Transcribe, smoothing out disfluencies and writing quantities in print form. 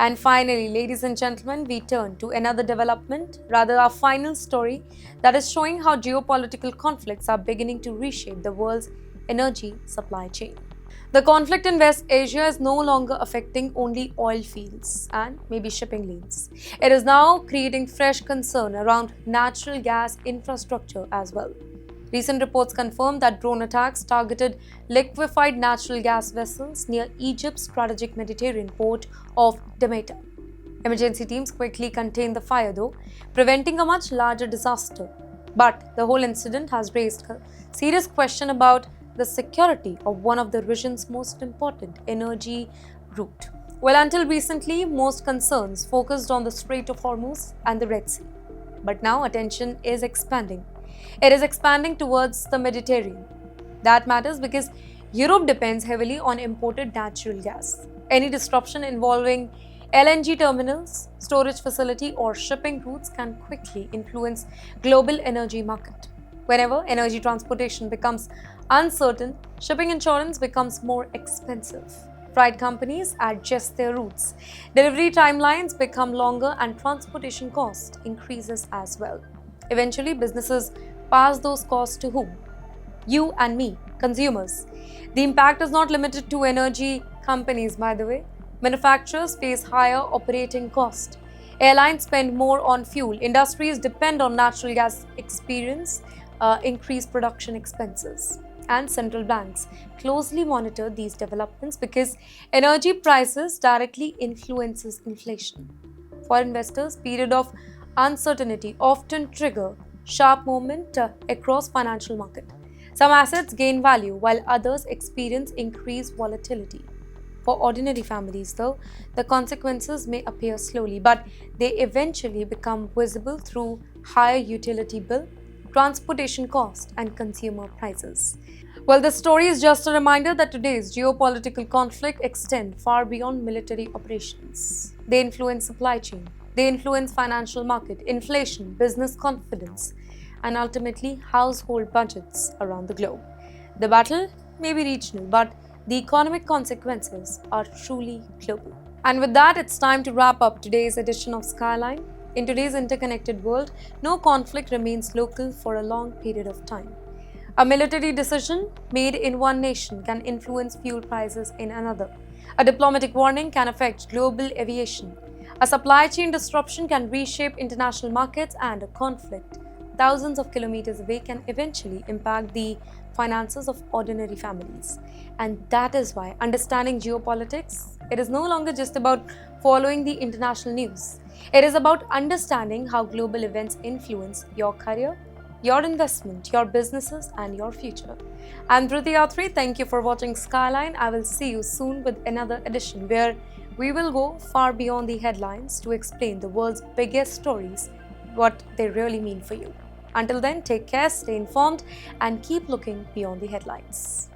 And finally, ladies and gentlemen, we turn to another development, rather our final story, that is showing how geopolitical conflicts are beginning to reshape the world's energy supply chain. The conflict in West Asia is no longer affecting only oil fields and maybe shipping lanes. It is now creating fresh concern around natural gas infrastructure as well. Recent reports confirm that drone attacks targeted liquefied natural gas vessels near Egypt's strategic Mediterranean port of Damietta. Emergency teams quickly contained the fire, though, preventing a much larger disaster. But the whole incident has raised a serious question about the security of one of the region's most important energy route. Well, until recently, most concerns focused on the Strait of Hormuz and the Red Sea. But now attention is expanding. It is expanding towards the Mediterranean. That matters because Europe depends heavily on imported natural gas. Any disruption involving LNG terminals, storage facility, or shipping routes can quickly influence global energy market. Whenever energy transportation becomes uncertain, shipping insurance becomes more expensive. Freight companies adjust their routes. Delivery timelines become longer and transportation cost increases as well. Eventually, businesses pass those costs to whom? You and me, consumers. The impact is not limited to energy companies, by the way. Manufacturers face higher operating costs. Airlines spend more on fuel. Industries depend on natural gas increase production expenses. And central banks closely monitor these developments because energy prices directly influences inflation. For investors, period of uncertainty often trigger sharp movement across financial market. Some assets gain value while others experience increased volatility. For ordinary families, though, the consequences may appear slowly, but they eventually become visible through higher utility bill, transportation cost, and consumer prices. Well, this story is just a reminder that today's geopolitical conflict extend far beyond military operations. They influence supply chain, they influence financial market, inflation, business confidence, and ultimately household budgets around the globe. The battle may be regional, but the economic consequences are truly global. And with that, it's time to wrap up today's edition of Skyline. In today's interconnected world, no conflict remains local for a long period of time. A military decision made in one nation can influence fuel prices in another. A diplomatic warning can affect global aviation. A supply chain disruption can reshape international markets, and a conflict thousands of kilometers away can eventually impact the finances of ordinary families. And that is why understanding geopolitics, it is no longer just about following the international news. It is about understanding how global events influence your career, your investment, your businesses, and your future. I'm Dhruti Athri. Thank you for watching Skyline. I will see you soon with another edition where we will go far beyond the headlines to explain the world's biggest stories, what they really mean for you. Until then, take care, stay informed, and keep looking beyond the headlines.